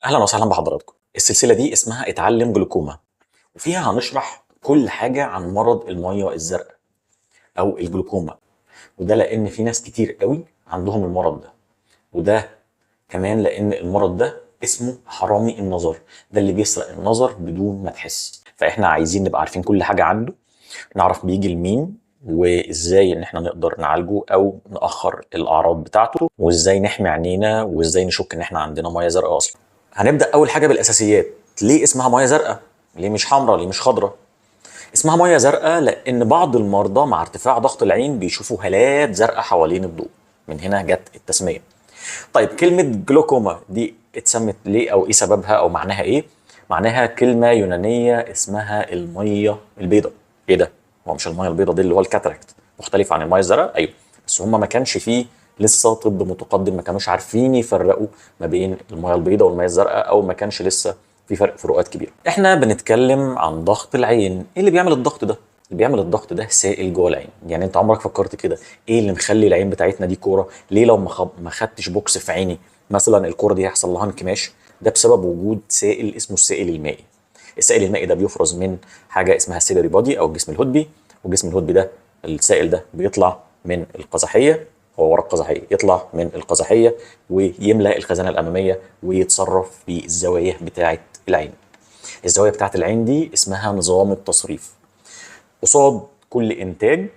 اهلا وسهلا بحضراتكم. السلسله دي اسمها اتعلم جلوكوما، وفيها هنشرح كل حاجه عن مرض الميه الزرقاء او الجلوكوما. وده لان في ناس كتير قوي عندهم المرض ده، وده كمان لان المرض ده اسمه حرامي النظر، ده اللي بيسرق النظر بدون ما تحس. فاحنا عايزين نبقى عارفين كل حاجه عنده، نعرف بيجي لمين، وازاي ان احنا نقدر نعالجه او نأخر الاعراض بتاعته، وازاي نحمي عينينا، وازاي نشك ان احنا عندنا ميه زرقاء اصلا. هنبدأ أول حاجة بالأساسيات. ليه اسمها مية زرقاء؟ ليه مش حمراء؟ ليه مش خضراء؟ اسمها مية زرقاء لأن بعض المرضى مع ارتفاع ضغط العين بيشوفوا هالات زرقاء حوالين الضوء، من هنا جت التسمية. طيب كلمة جلوكوما دي اتسمت ليه أو إيه سببها أو معناها إيه؟ معناها كلمة يونانية اسمها المية البيضاء. إيه ده؟ هو مش المية البيضاء دي اللي هو الكاتراكت مختلف عن المية الزرقاء؟ أيوه، بس هما ما كانش فيه لسه طب متقدم، ما كانوش عارفين يفرقوا ما بين المياه البيضاء والمياه الزرقاء، او ما كانش لسه في فرق فروقات كبيره. احنا بنتكلم عن ضغط العين. ايه اللي بيعمل الضغط ده؟ اللي بيعمل الضغط ده سائل جوه العين. يعني انت عمرك فكرت كده ايه اللي مخلي العين بتاعتنا دي كوره؟ ليه لو ما خدتش بوكس في عيني مثلا الكوره دي هيحصل لها انكماش؟ ده بسبب وجود سائل اسمه السائل المائي. السائل المائي ده بيفرز من حاجه اسمها السيلري بودي او الجسم الهدبي، والجسم الهدبي ده السائل ده بيطلع من القزحيه، هو ورا القزحيه، يطلع من القزحيه ويملا الخزانه الاماميه ويتصرف في الزوايا بتاعه العين. الزوايا بتاعه العين دي اسمها نظام التصريف. قصاد كل انتاج،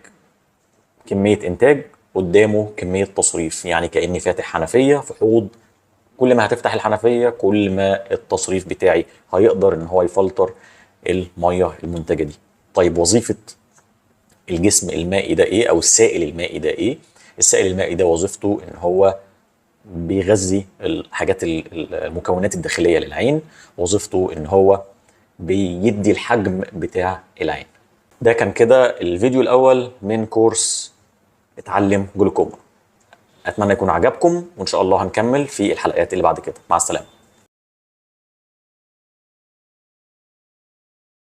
كميه انتاج قدامه كميه تصريف. يعني كاني فاتح حنفيه في حوض، كل ما هتفتح الحنفيه كل ما التصريف بتاعي هيقدر ان هو يفلتر الميه المنتجه دي. طيب وظيفه الجسم المائي ده ايه، او السائل المائي ده ايه؟ السائل المائي ده وظيفته ان هو بيغذي الحاجات المكونات الداخليه للعين، وظيفته ان هو بيدي الحجم بتاع العين. ده كان كده الفيديو الاول من كورس اتعلم جلوكوما. اتمنى يكون عجبكم، وان شاء الله هنكمل في الحلقات اللي بعد كده. مع السلامه.